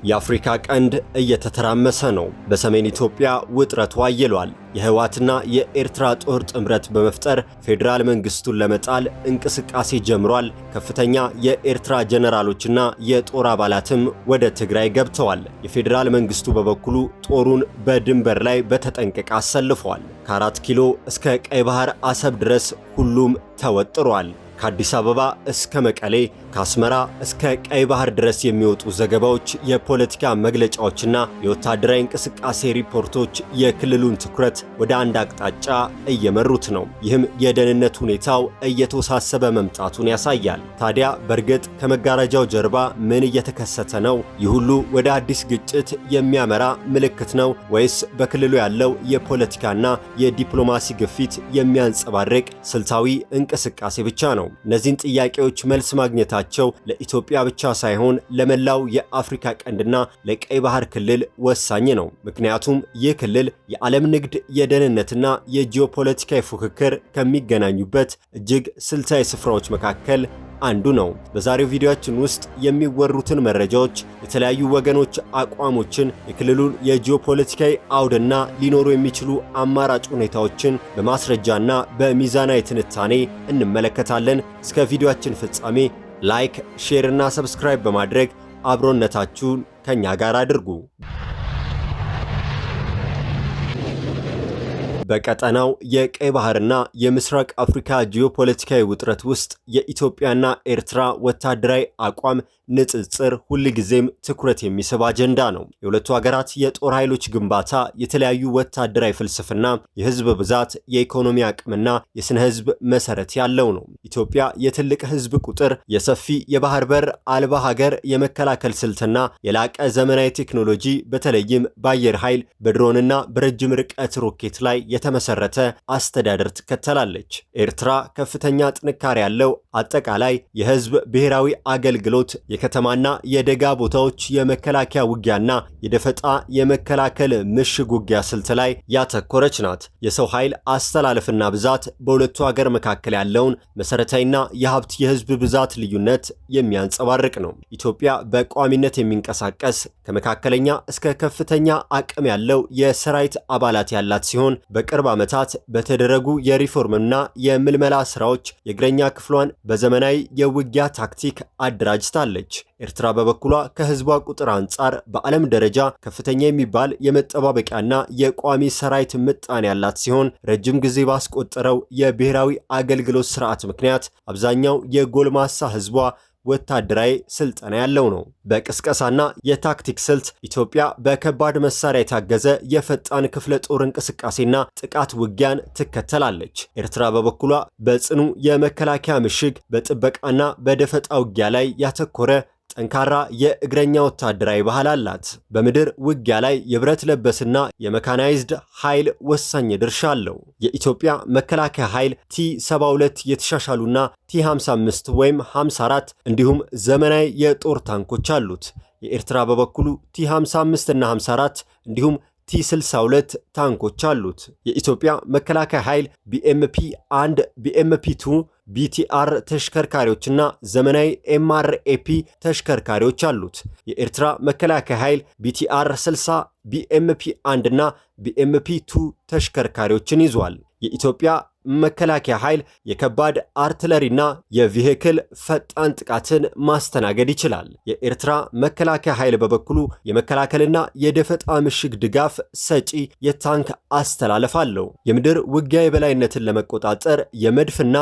የአፍሪካ ቀንድ እየተተራመሰ ነው። በሰሜን ኢትዮጵያ ውጥረቱ አይሏል። የህወሓትና የኤርትራ ጦር ጥምረት በመፍጠር ፌዴራል መንግስቱን ለመጣል እንቅስቃሴ ጀምሯል። ከፍተኛ የኤርትራ ጀነራሎችና የጦር አባላትም ወደ ትግራይ ገብተዋል። የፌዴራል መንግስቱ በበኩሉ ጦሩን በድንበር ላይ በተጠንቀቅ አሰልፏል። ከ4 ኪሎ እስከ ቀይ ባህር አሰብ ድረስ ሁሉም ተወጥሯል። ከአዲስ አበባ እስከ መቀሌ፣ ከአስመራ እስከ ቀይ ባህር ድረስ የሚወጡ ዘገባዎች፣ የፖለቲካ መግለጫዎችና የወታደራዊ እንቅስቃሴ ሪፖርቶች የክልሉን ትኩረት ወደ አንድ አቅጣጫ እየመሩት ነው። ይህም የደህንነት ሁኔታው እየተወሳሰበ መምጣቱን ያሳያል። ታዲያ በእርግጥ ከመጋረጃው ጀርባ ምን እየተከሰተ ነው? ይህ ሁሉ ወደ አዲስ ግጭት የሚያመራ ምልክት ነው ወይስ በክልሉ ያለው የፖለቲካና የዲፕሎማሲ ግፊት የሚያንጸባርቅ ስልታዊ እንቅስቃሴ ብቻ ነው? እነዚህን ጥያቄዎች መልስ ማግኘታቸው ለኢትዮጵያ ብቻ ሳይሆን ለመላው የአፍሪካ ቀንድና ለቀይ ባህር ክልል ወሳኝ ነው። ምክንያቱም ይህ ክልል የዓለም ንግድ፣ የደህንነትና የጂኦፖለቲካዊ ፉክክር ከሚገናኙበት እጅግ ስልታዊ ስፍራዎች መካከል አንዱ ነው። በዛሬው ቪዲዮአችን ውስጥ የሚወሩትን መረጃዎች፣ የተለያዩ ወገኖች አቋሞችን፣ የክልሉን የጂኦፖለቲካዊ አውድና ሊኖሩ የሚችሉ አማራጭ ሁኔታዎችን በማስረጃና በሚዛናዊ ትንታኔ እንመለከታለን። እስከ ቪዲዮአችን ፍጻሜ ላይክ፣ ሼር እና ሰብስክራይብ በማድረግ አብሮነታችሁን ከኛ ጋር አድርጉ። በቀጠናው የቀይ ባህርና የምስራቅ አፍሪካ ጂኦፖለቲካዊ ውጥረት ውስጥ የኢትዮጵያና ኤርትራ ወታደራዊ አቋም ንጽጽር ሁልጊዜም ትኩረት የሚስብ አጀንዳ ነው። የሁለቱ ሀገራት የጦር ኃይሎች ግንባታ፣ የተለያዩ ወታደራዊ ፍልስፍና፣ የህዝብ ብዛት፣ የኢኮኖሚ አቅምና የስነ ህዝብ መሰረት ያለው ነው። ኢትዮጵያ የትልቅ ህዝብ ቁጥር፣ የሰፊ የባህር በር አልባ ሀገር የመከላከል ስልትና የላቀ ዘመናዊ ቴክኖሎጂ በተለይም በአየር ኃይል በድሮንና በረጅም ርቀት ሮኬት ላይ የተመሰረተ አስተዳደር ትከተላለች። ኤርትራ ከፍተኛ ጥንካሬ ያለው አጠቃላይ የህዝብ ብሔራዊ አገልግሎት፣ የከተማና የደጋ ቦታዎች የመከላከያ ውጊያና የደፈጣ የመከላከል ምሽግ ውጊያ ስልት ላይ ያተኮረች ናት። የሰው ኃይል አስተላለፍና ብዛት በሁለቱ ሀገር መካከል ያለውን መሰረታዊና የሀብት የህዝብ ብዛት ልዩነት የሚያንጸባርቅ ነው። ኢትዮጵያ በቋሚነት የሚንቀሳቀስ ከመካከለኛ እስከ ከፍተኛ አቅም ያለው የሰራዊት አባላት ያላት ሲሆን በቅርብ ዓመታት በተደረጉ የሪፎርምና የምልመላ ስራዎች የእግረኛ ክፍሏን በዘመናዊ የውጊያ ታክቲክ አደራጅታለች። ኤርትራ በበኩሏ ከህዝቧ ቁጥር አንጻር በዓለም ደረጃ ከፍተኛ የሚባል የመጠባበቂያና የቋሚ ሰራዊት ምጣኔ ያላት ሲሆን ረጅም ጊዜ ባስቆጠረው የብሔራዊ አገልግሎት ስርዓት ምክንያት አብዛኛው የጎልማሳ ህዝቧ ወታደራዊ ስልጠና ያለው ነው። በቅስቀሳና የታክቲክ ስልት ኢትዮጵያ በከባድ መሳሪያ የታገዘ የፈጣን ክፍለ ጦር እንቅስቃሴና ጥቃት ውጊያን ትከተላለች። ኤርትራ በበኩሏ በጽኑ የመከላከያ ምሽግ፣ በጥበቃና በደፈጣ ውጊያ ላይ ያተኮረ ጠንካራ የእግረኛ ወታደራዊ ባህል አላት። በምድር ውጊያ ላይ የብረት ለበስና የመካናይዝድ ኃይል ወሳኝ ድርሻ አለው። የኢትዮጵያ መከላከያ ኃይል ቲ-72 የተሻሻሉና ቲ-55 ወይም 54 እንዲሁም ዘመናዊ የጦር ታንኮች አሉት። የኤርትራ በበኩሉ ቲ-55 እና 54 እንዲሁም ቲ-62 ታንኮች አሉት። የኢትዮጵያ መከላከያ ኃይል ቢኤምፒ-1፣ ቢኤምፒ-2 ቢቲአር ተሽከርካሪዎችና ዘመናዊ ኤምአርኤፒ ተሽከርካሪዎች አሉት። የኤርትራ መከላከያ ኃይል ቢቲአር 60፣ ቢኤምፒ-1 እና ቢኤምፒ-2 ተሽከርካሪዎችን ይዟል። የኢትዮጵያ መከላከያ ኃይል የከባድ አርትለሪና የቪሄክል ፈጣን ጥቃትን ማስተናገድ ይችላል። የኤርትራ መከላከያ ኃይል በበኩሉ የመከላከልና የደፈጣ ምሽግ ድጋፍ ሰጪ የታንክ አስተላለፍ አለው። የምድር ውጊያ የበላይነትን ለመቆጣጠር የመድፍና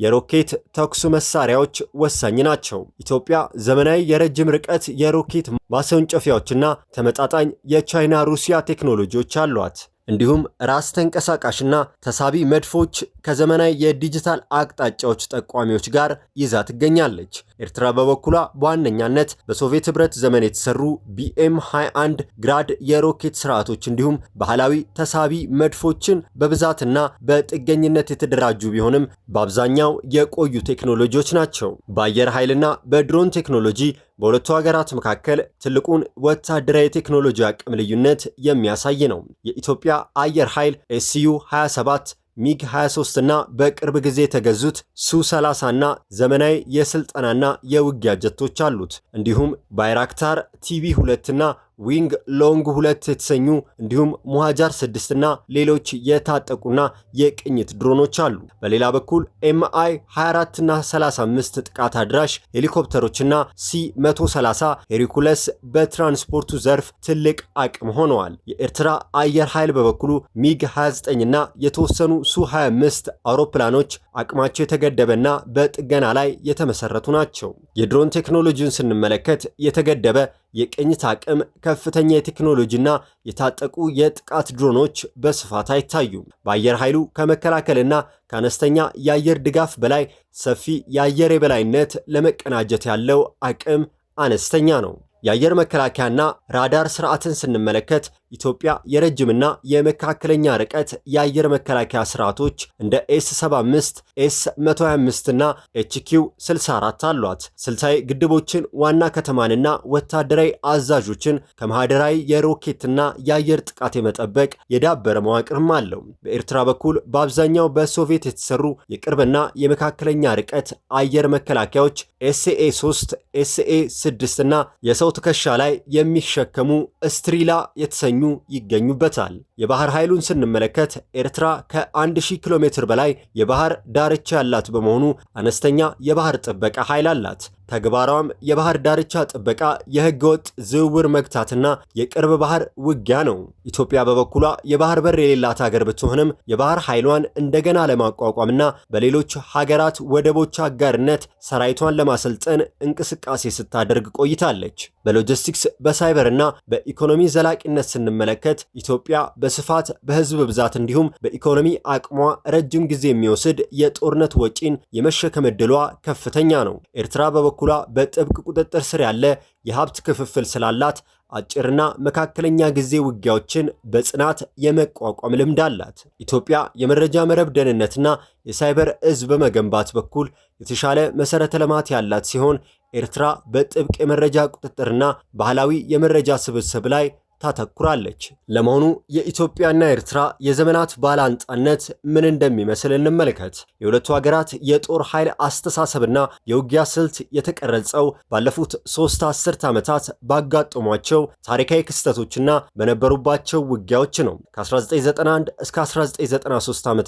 የሮኬት ተኩስ መሳሪያዎች ወሳኝ ናቸው። ኢትዮጵያ ዘመናዊ የረጅም ርቀት የሮኬት ማስወንጨፊያዎችና ተመጣጣኝ የቻይና ሩሲያ ቴክኖሎጂዎች አሏት። እንዲሁም ራስ ተንቀሳቃሽና ተሳቢ መድፎች ከዘመናዊ የዲጂታል አቅጣጫዎች ጠቋሚዎች ጋር ይዛ ትገኛለች። ኤርትራ በበኩሏ በዋነኛነት በሶቪየት ህብረት ዘመን የተሰሩ ቢኤም-21 ግራድ የሮኬት ስርዓቶች እንዲሁም ባህላዊ ተሳቢ መድፎችን በብዛትና በጥገኝነት የተደራጁ ቢሆንም በአብዛኛው የቆዩ ቴክኖሎጂዎች ናቸው። በአየር ኃይልና በድሮን ቴክኖሎጂ በሁለቱ ሀገራት መካከል ትልቁን ወታደራዊ ቴክኖሎጂ አቅም ልዩነት የሚያሳይ ነው። የኢትዮጵያ አየር ኃይል ኤስዩ-27 ሚግ 23 እና በቅርብ ጊዜ የተገዙት ሱ-30 እና ዘመናዊ የስልጠናና የውጊያ ጀቶች አሉት። እንዲሁም ባይራክታር ቲቪ2 እና ዊንግ ሎንግ 2 የተሰኙ እንዲሁም ሙሃጃር 6 እና ሌሎች የታጠቁና የቅኝት ድሮኖች አሉ። በሌላ በኩል ኤምአይ 24 እና 35 ጥቃት አድራሽ ሄሊኮፕተሮችና ሲ130 ሄሪኩለስ በትራንስፖርቱ ዘርፍ ትልቅ አቅም ሆነዋል። የኤርትራ አየር ኃይል በበኩሉ ሚግ 29 እና የተወሰኑ ሱ-25 አውሮፕላኖች አቅማቸው የተገደበና በጥገና ላይ የተመሰረቱ ናቸው። የድሮን ቴክኖሎጂውን ስንመለከት የተገደበ የቅኝት አቅም፣ ከፍተኛ የቴክኖሎጂና የታጠቁ የጥቃት ድሮኖች በስፋት አይታዩም። በአየር ኃይሉ ከመከላከልና ከአነስተኛ የአየር ድጋፍ በላይ ሰፊ የአየር የበላይነት ለመቀናጀት ያለው አቅም አነስተኛ ነው። የአየር መከላከያና ራዳር ስርዓትን ስንመለከት ኢትዮጵያ የረጅምና የመካከለኛ ርቀት የአየር መከላከያ ስርዓቶች እንደ ኤስ-75፣ ኤስ-125 እና ኤችኪው-64 አሏት። ስልታዊ ግድቦችን፣ ዋና ከተማንና ወታደራዊ አዛዦችን ከማህደራዊ የሮኬትና የአየር ጥቃት የመጠበቅ የዳበረ መዋቅርም አለው። በኤርትራ በኩል በአብዛኛው በሶቪየት የተሰሩ የቅርብና የመካከለኛ ርቀት አየር መከላከያዎች ኤስኤ-3፣ ኤስኤ-6 እና የሰው ትከሻ ላይ የሚሸከሙ ስትሪላ የተሰኙ ይገኙበታል። የባህር ኃይሉን ስንመለከት ኤርትራ ከ1000 ኪሎ ሜትር በላይ የባህር ዳርቻ ያላት በመሆኑ አነስተኛ የባህር ጥበቃ ኃይል አላት። ተግባሯም የባህር ዳርቻ ጥበቃ፣ የህገወጥ ዝውውር መግታትና የቅርብ ባህር ውጊያ ነው። ኢትዮጵያ በበኩሏ የባህር በር የሌላት ሀገር ብትሆንም የባህር ኃይሏን እንደገና ለማቋቋምና በሌሎች ሀገራት ወደቦች አጋርነት ሰራዊቷን ለማሰልጠን እንቅስቃሴ ስታደርግ ቆይታለች። በሎጂስቲክስ በሳይበርና በኢኮኖሚ ዘላቂነት ስንመለከት ኢትዮጵያ በስፋት በህዝብ ብዛት እንዲሁም በኢኮኖሚ አቅሟ ረጅም ጊዜ የሚወስድ የጦርነት ወጪን የመሸከም ዕድሏ ከፍተኛ ነው። ኤርትራ በበኩሏ በጥብቅ ቁጥጥር ስር ያለ የሀብት ክፍፍል ስላላት አጭርና መካከለኛ ጊዜ ውጊያዎችን በጽናት የመቋቋም ልምድ አላት። ኢትዮጵያ የመረጃ መረብ ደህንነትና የሳይበር እዝ በመገንባት በኩል የተሻለ መሰረተ ልማት ያላት ሲሆን ኤርትራ በጥብቅ የመረጃ ቁጥጥርና ባህላዊ የመረጃ ስብስብ ላይ ታተኩራለች። ለመሆኑ የኢትዮጵያና ኤርትራ የዘመናት ባላንጣነት ምን እንደሚመስል እንመልከት። የሁለቱ ሀገራት የጦር ኃይል አስተሳሰብና የውጊያ ስልት የተቀረጸው ባለፉት 3 አስርት ዓመታት ባጋጠሟቸው ታሪካዊ ክስተቶችና በነበሩባቸው ውጊያዎች ነው። ከ1991 እስከ 1993 ዓ.ም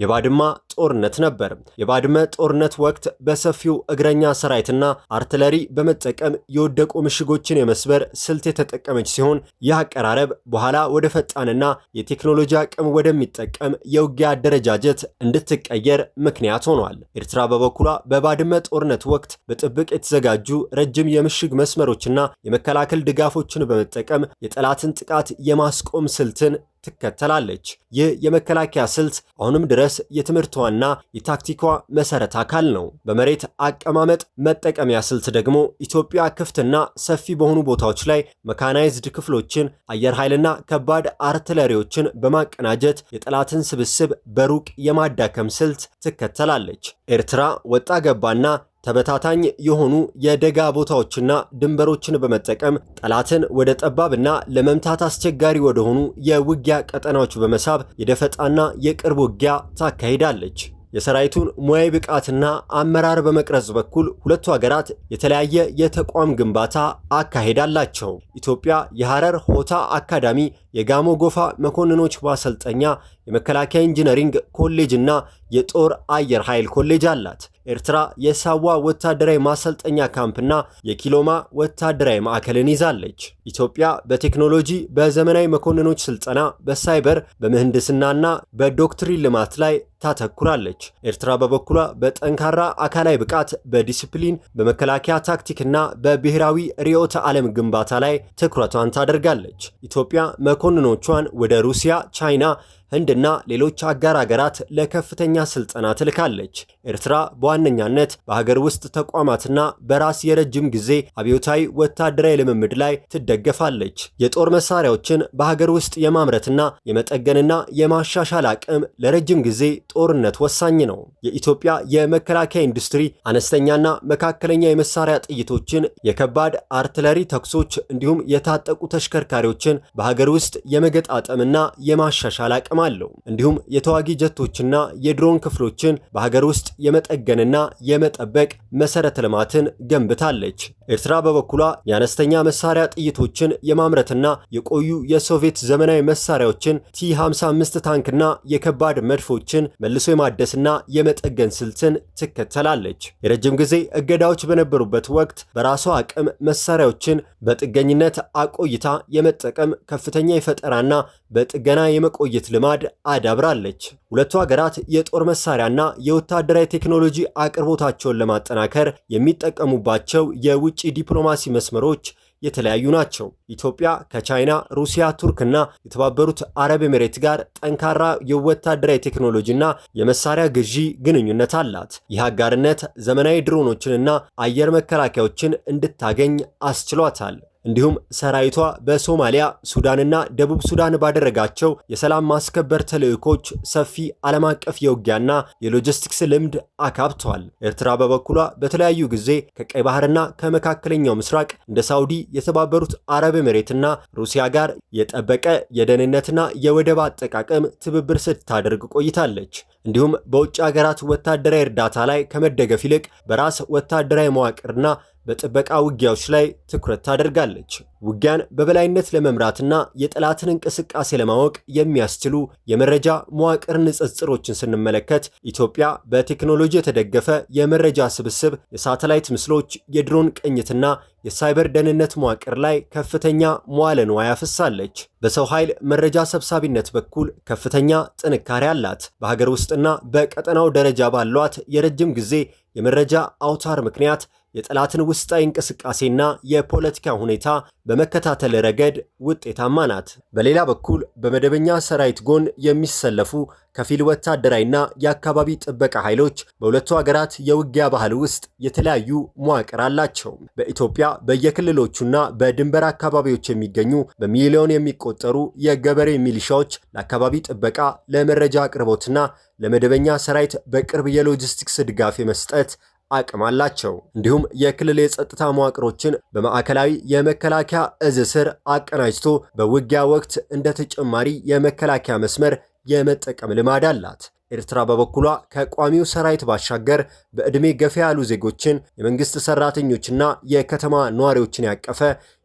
የባድማ ጦርነት ነበር። የባድመ ጦርነት ወቅት በሰፊው እግረኛ ሰራዊትና አርትለሪ በመጠቀም የወደቁ ምሽጎችን የመስበር ስልት የተጠቀመች ሲሆን ይህ አቀራረብ በኋላ ወደ ፈጣንና የቴክኖሎጂ አቅም ወደሚጠቀም የውጊያ አደረጃጀት እንድትቀየር ምክንያት ሆኗል። ኤርትራ በበኩሏ በባድመ ጦርነት ወቅት በጥብቅ የተዘጋጁ ረጅም የምሽግ መስመሮችና የመከላከል ድጋፎችን በመጠቀም የጠላትን ጥቃት የማስቆም ስልትን ትከተላለች። ይህ የመከላከያ ስልት አሁንም ድረስ የትምህርቷና የታክቲኳ መሰረት አካል ነው። በመሬት አቀማመጥ መጠቀሚያ ስልት ደግሞ ኢትዮጵያ ክፍትና ሰፊ በሆኑ ቦታዎች ላይ መካናይዝድ ክፍሎችን፣ አየር ኃይልና ከባድ አርትለሪዎችን በማቀናጀት የጠላትን ስብስብ በሩቅ የማዳከም ስልት ትከተላለች። ኤርትራ ወጣ ገባና ተበታታኝ የሆኑ የደጋ ቦታዎችና ድንበሮችን በመጠቀም ጠላትን ወደ ጠባብና ለመምታት አስቸጋሪ ወደሆኑ የውጊያ ቀጠናዎች በመሳብ የደፈጣና የቅርብ ውጊያ ታካሂዳለች። የሰራዊቱን ሙያዊ ብቃትና አመራር በመቅረጽ በኩል ሁለቱ ሀገራት የተለያየ የተቋም ግንባታ አካሄዳላቸው። ኢትዮጵያ የሐረር ሆታ አካዳሚ፣ የጋሞ ጎፋ መኮንኖች ማሰልጠኛ፣ የመከላከያ ኢንጂነሪንግ ኮሌጅ እና የጦር አየር ኃይል ኮሌጅ አላት። ኤርትራ የሳዋ ወታደራዊ ማሰልጠኛ ካምፕና የኪሎማ ወታደራዊ ማዕከልን ይዛለች። ኢትዮጵያ በቴክኖሎጂ በዘመናዊ መኮንኖች ስልጠና፣ በሳይበር፣ በምህንድስናና በዶክትሪን ልማት ላይ ታተኩራለች። ኤርትራ በበኩሏ በጠንካራ አካላዊ ብቃት፣ በዲሲፕሊን፣ በመከላከያ ታክቲክና በብሔራዊ ርዕዮተ ዓለም ግንባታ ላይ ትኩረቷን ታደርጋለች። ኢትዮጵያ መኮንኖቿን ወደ ሩሲያ፣ ቻይና፣ ህንድና ሌሎች አጋር ሀገራት ለከፍተኛ ስልጠና ትልካለች። ኤርትራ በዋነኛነት በሀገር ውስጥ ተቋማትና በራስ የረጅም ጊዜ አብዮታዊ ወታደራዊ ልምምድ ላይ ትደገፋለች። የጦር መሳሪያዎችን በሀገር ውስጥ የማምረትና የመጠገንና የማሻሻል አቅም ለረጅም ጊዜ ጦርነት ወሳኝ ነው። የኢትዮጵያ የመከላከያ ኢንዱስትሪ አነስተኛና መካከለኛ የመሳሪያ ጥይቶችን፣ የከባድ አርትለሪ ተኩሶች እንዲሁም የታጠቁ ተሽከርካሪዎችን በሀገር ውስጥ የመገጣጠምና የማሻሻል አቅም አለው። እንዲሁም የተዋጊ ጀቶችና የድሮን ክፍሎችን በሀገር ውስጥ የመጠገንና የመጠበቅ መሰረተ ልማትን ገንብታለች። ኤርትራ በበኩሏ የአነስተኛ መሳሪያ ጥይቶችን የማምረትና የቆዩ የሶቪየት ዘመናዊ መሳሪያዎችን ቲ-55 ታንክና የከባድ መድፎችን መልሶ የማደስና የመጠገን ስልትን ትከተላለች። የረጅም ጊዜ እገዳዎች በነበሩበት ወቅት በራሷ አቅም መሳሪያዎችን በጥገኝነት አቆይታ የመጠቀም ከፍተኛ የፈጠራና በጥገና የመቆየት ልማድ አዳብራለች። ሁለቱ ሀገራት የጦር መሳሪያና የወታደራዊ ቴክኖሎጂ አቅርቦታቸውን ለማጠናከር የሚጠቀሙባቸው የውጭ ዲፕሎማሲ መስመሮች የተለያዩ ናቸው። ኢትዮጵያ ከቻይና፣ ሩሲያ፣ ቱርክና የተባበሩት አረብ ኤሚሬት ጋር ጠንካራ የወታደራዊ ቴክኖሎጂና የመሳሪያ ግዢ ግንኙነት አላት። ይህ አጋርነት ዘመናዊ ድሮኖችንና አየር መከላከያዎችን እንድታገኝ አስችሏታል። እንዲሁም ሰራዊቷ በሶማሊያ፣ ሱዳንና ደቡብ ሱዳን ባደረጋቸው የሰላም ማስከበር ተልዕኮች ሰፊ ዓለም አቀፍ የውጊያና የሎጂስቲክስ ልምድ አካብቷል። ኤርትራ በበኩሏ በተለያዩ ጊዜ ከቀይ ባህርና ከመካከለኛው ምስራቅ እንደ ሳውዲ፣ የተባበሩት አረብ ኤሚሬትና ሩሲያ ጋር የጠበቀ የደህንነትና የወደብ አጠቃቀም ትብብር ስታደርግ ቆይታለች። እንዲሁም በውጭ ሀገራት ወታደራዊ እርዳታ ላይ ከመደገፍ ይልቅ በራስ ወታደራዊ መዋቅርና በጥበቃ ውጊያዎች ላይ ትኩረት ታደርጋለች። ውጊያን በበላይነት ለመምራትና የጠላትን እንቅስቃሴ ለማወቅ የሚያስችሉ የመረጃ መዋቅር ንጽጽሮችን ስንመለከት ኢትዮጵያ በቴክኖሎጂ የተደገፈ የመረጃ ስብስብ፣ የሳተላይት ምስሎች፣ የድሮን ቅኝትና የሳይበር ደህንነት መዋቅር ላይ ከፍተኛ መዋለ ንዋይ አፍሳለች። በሰው ኃይል መረጃ ሰብሳቢነት በኩል ከፍተኛ ጥንካሬ አላት። በሀገር ውስጥና በቀጠናው ደረጃ ባሏት የረጅም ጊዜ የመረጃ አውታር ምክንያት የጠላትን ውስጣዊ እንቅስቃሴና የፖለቲካ ሁኔታ በመከታተል ረገድ ውጤታማ ናት። በሌላ በኩል በመደበኛ ሰራዊት ጎን የሚሰለፉ ከፊል ወታደራዊና የአካባቢ ጥበቃ ኃይሎች በሁለቱ ሀገራት የውጊያ ባህል ውስጥ የተለያዩ መዋቅር አላቸው። በኢትዮጵያ በየክልሎቹና በድንበር አካባቢዎች የሚገኙ በሚሊዮን የሚቆጠሩ የገበሬ ሚሊሻዎች ለአካባቢ ጥበቃ፣ ለመረጃ አቅርቦትና ለመደበኛ ሰራዊት በቅርብ የሎጂስቲክስ ድጋፍ የመስጠት አቅም አላቸው። እንዲሁም የክልል የጸጥታ መዋቅሮችን በማዕከላዊ የመከላከያ እዝ ስር አቀናጅቶ በውጊያ ወቅት እንደ ተጨማሪ የመከላከያ መስመር የመጠቀም ልማድ አላት። ኤርትራ በበኩሏ ከቋሚው ሰራዊት ባሻገር በዕድሜ ገፋ ያሉ ዜጎችን፣ የመንግስት ሰራተኞችና የከተማ ነዋሪዎችን ያቀፈ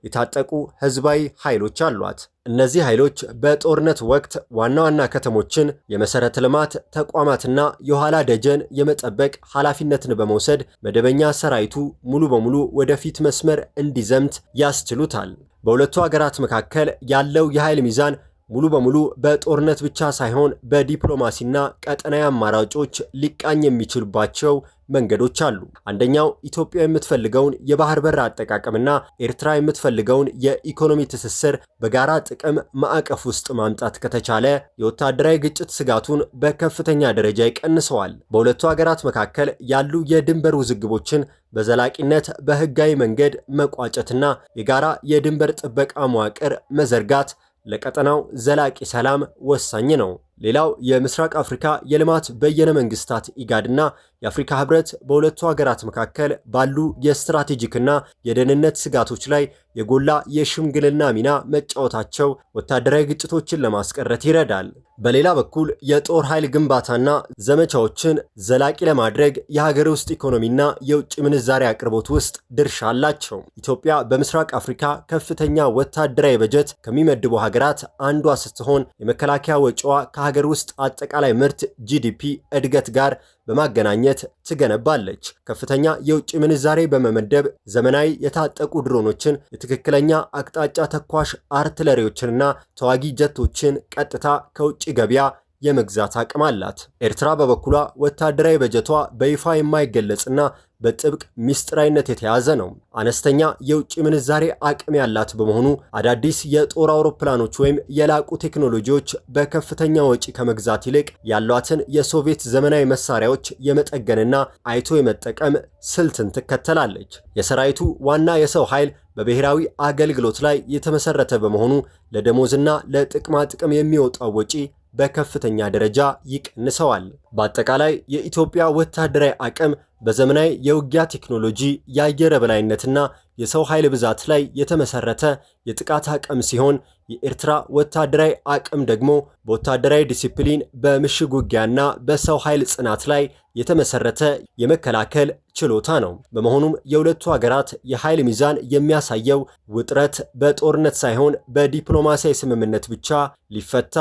የታጠቁ ህዝባዊ ኃይሎች አሏት። እነዚህ ኃይሎች በጦርነት ወቅት ዋና ዋና ከተሞችን፣ የመሰረተ ልማት ተቋማትና የኋላ ደጀን የመጠበቅ ኃላፊነትን በመውሰድ መደበኛ ሰራዊቱ ሙሉ በሙሉ ወደፊት መስመር እንዲዘምት ያስችሉታል። በሁለቱ ሀገራት መካከል ያለው የኃይል ሚዛን ሙሉ በሙሉ በጦርነት ብቻ ሳይሆን በዲፕሎማሲና ቀጠናዊ አማራጮች ሊቃኝ የሚችሉባቸው መንገዶች አሉ። አንደኛው ኢትዮጵያ የምትፈልገውን የባህር በር አጠቃቀምና ኤርትራ የምትፈልገውን የኢኮኖሚ ትስስር በጋራ ጥቅም ማዕቀፍ ውስጥ ማምጣት ከተቻለ የወታደራዊ ግጭት ስጋቱን በከፍተኛ ደረጃ ይቀንሰዋል። በሁለቱ ሀገራት መካከል ያሉ የድንበር ውዝግቦችን በዘላቂነት በህጋዊ መንገድ መቋጨትና የጋራ የድንበር ጥበቃ መዋቅር መዘርጋት ለቀጠናው ዘላቂ ሰላም ወሳኝ ነው። ሌላው የምስራቅ አፍሪካ የልማት በየነ መንግስታት ኢጋድና የአፍሪካ ህብረት በሁለቱ ሀገራት መካከል ባሉ የስትራቴጂክና የደህንነት ስጋቶች ላይ የጎላ የሽምግልና ሚና መጫወታቸው ወታደራዊ ግጭቶችን ለማስቀረት ይረዳል። በሌላ በኩል የጦር ኃይል ግንባታና ዘመቻዎችን ዘላቂ ለማድረግ የሀገር ውስጥ ኢኮኖሚና የውጭ ምንዛሪ አቅርቦት ውስጥ ድርሻ አላቸው። ኢትዮጵያ በምስራቅ አፍሪካ ከፍተኛ ወታደራዊ በጀት ከሚመድቡ ሀገራት አንዷ ስትሆን የመከላከያ ወጪዋ ከሀገር ውስጥ አጠቃላይ ምርት ጂዲፒ እድገት ጋር በማገናኘት ትገነባለች። ከፍተኛ የውጭ ምንዛሬ በመመደብ ዘመናዊ የታጠቁ ድሮኖችን፣ የትክክለኛ አቅጣጫ ተኳሽ አርትለሪዎችንና ተዋጊ ጀቶችን ቀጥታ ከውጭ ገበያ የመግዛት አቅም አላት። ኤርትራ በበኩሏ ወታደራዊ በጀቷ በይፋ የማይገለጽና በጥብቅ ሚስጥራዊነት የተያዘ ነው። አነስተኛ የውጭ ምንዛሬ አቅም ያላት በመሆኑ አዳዲስ የጦር አውሮፕላኖች ወይም የላቁ ቴክኖሎጂዎች በከፍተኛ ወጪ ከመግዛት ይልቅ ያሏትን የሶቪየት ዘመናዊ መሳሪያዎች የመጠገንና አይቶ የመጠቀም ስልትን ትከተላለች። የሰራዊቱ ዋና የሰው ኃይል በብሔራዊ አገልግሎት ላይ የተመሰረተ በመሆኑ ለደሞዝና ለጥቅማ ጥቅም የሚወጣው ወጪ በከፍተኛ ደረጃ ይቀንሰዋል። በአጠቃላይ የኢትዮጵያ ወታደራዊ አቅም በዘመናዊ የውጊያ ቴክኖሎጂ፣ የአየር በላይነትና የሰው ኃይል ብዛት ላይ የተመሰረተ የጥቃት አቅም ሲሆን የኤርትራ ወታደራዊ አቅም ደግሞ በወታደራዊ ዲሲፕሊን፣ በምሽግ ውጊያና በሰው ኃይል ጽናት ላይ የተመሰረተ የመከላከል ችሎታ ነው። በመሆኑም የሁለቱ ሀገራት የኃይል ሚዛን የሚያሳየው ውጥረት በጦርነት ሳይሆን በዲፕሎማሲያዊ ስምምነት ብቻ ሊፈታ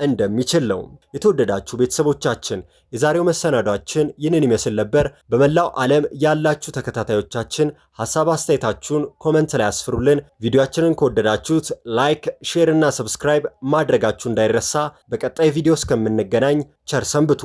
እንደሚችል ነው። የተወደዳችሁ ቤተሰቦቻችን የዛሬው መሰናዷችን ይህንን ይመስል ነበር። በመላው ዓለም ያላችሁ ተከታታዮቻችን ሐሳብ አስተያየታችሁን ኮመንት ላይ አስፍሩልን። ቪዲዮአችንን ከወደዳችሁት ላይክ፣ ሼር እና ሰብስክራይብ ማድረጋችሁ እንዳይረሳ። በቀጣይ ቪዲዮ እስከምንገናኝ ቸር ሰንብቱ።